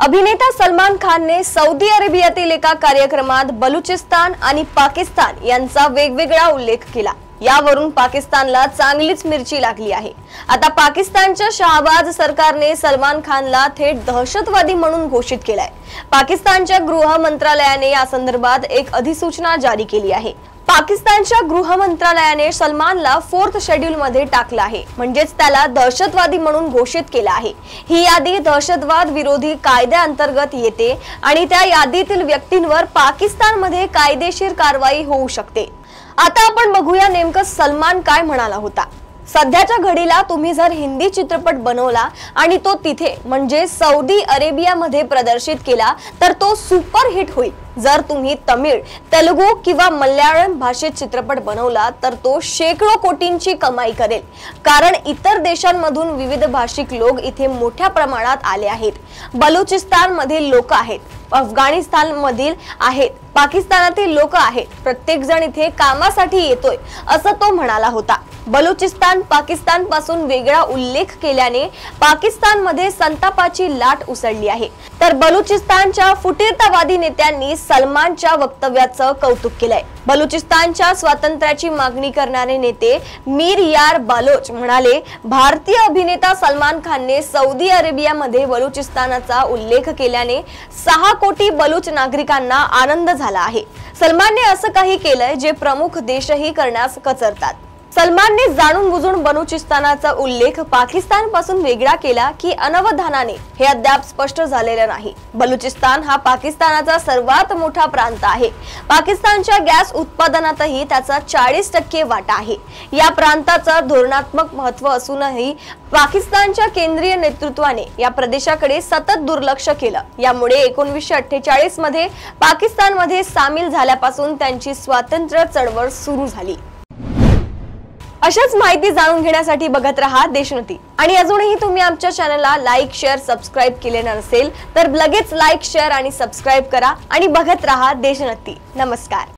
अभिनेता सलमान खानने सौदी अरेबियातील एका कार्यक्रमात बलुचिस्तान आणि पाकिस्तान यांचा वेगवेगळा उल्लेख केला। यावरून पाकिस्तानला चांगलीच मिरची लागली आहे। आता पाकिस्तानच्या शहबाज सरकारने सलमान खानला थेट दहशतवादी म्हणून घोषित केलाय। पाकिस्तानच्या गृह मंत्रालयाने या संदर्भात एक अधिसूचना जारी केली आहे। पाकिस्तानच्या गृह मंत्रालयाने सलमानला 4th शेड्यूल मध्ये टाकलं आहे, म्हणजेच त्याला दहशतवादी म्हणून घोषित केलं आहे। ही यादी दहशतवाद विरोधी कायद्याअंतर्गत येते आणि त्या यादीतील व्यक्तींवर पाकिस्तानमध्ये कायदेशीर कारवाई होऊ शकते। आता आपण बघूया नेमकं सलमान काय म्हणाला होता। सध्याच्या घडीला तुम्ही जर हिंदी चित्रपट बनवला आणि तो तिथे म्हणजे सौदी अरेबियामध्ये प्रदर्शित केला तर तो सुपर हिट होईल। जर तुम्ही तमिळ, तेलुगू किंवा मल्याळम भाषेत चित्रपट बनवला तर तो शेकडो कोटींची कमाई करेल, कारण इतर देशांमधून विविध भाषिक लोक इथे मोठ्या प्रमाणात आले आहेत। बलुचिस्तान मधील लोक आहेत, अफगाणिस्तान मधील आहेत, पाकिस्तानातील लोक आहेत, प्रत्येक जण इथे कामासाठी येतोय असं तो म्हणाला होता। बलुचिस्तान पाकिस्तान पासून वेगळा उल्लेख केल्याने पाकिस्तानमध्ये संतापाची लाट उसळली आहे। तर बलुचिस्तानच्या फुटीरतावादी नेत्यांनी सलमानच्या वक्तव्याचं कौतुक केलंय। बलुचिस्तानच्या स्वातंत्र्याची मागणी करणारे नेते मीर यार बालोच म्हणाले, भारतीय अभिनेता सलमान खानने सौदी अरेबियामध्ये बलुचिस्तानाचा उल्लेख केल्याने 6 कोटी बलुच नागरिकांना आनंद झाला आहे। सलमानने असं काही केलंय जे प्रमुख देशही करण्यास कचरतात। सलमानने जाणून बुजून बलुचिस्तानाचा उल्लेख पाकिस्तान पासून वेगळा केला की अनवधानाने हे अद्याप स्पष्ट झालेलं नाही। बलुचिस्तान हा पाकिस्तानाचा सर्वात मोठा प्रांत आहे। पाकिस्तानच्या गॅस उत्पादनातही त्याचा 40% वाटा आहे। या प्रांताचं धोरणात्मक महत्त्व असूनही पाकिस्तानच्या केंद्रीय नेतृत्वाने या प्रदेशाकडे सतत दुर्लक्ष केलं। यामुळे 1948 मध्ये पाकिस्तानमध्ये सामील झाल्यापासून त्यांची स्वातंत्र्य चळवळ सुरू झाली। अशाच माहिती जाणून घेण्यासाठी बघत रहा देशोन्नती। आणि अजूनही तुम्ही आमच्या चॅनलला लाईक, शेअर, सबस्क्राइब केले नसेल तर लगेच लाईक, शेअर आणि सबस्क्राइब करा आणि बघत रहा देशोन्नती। नमस्कार।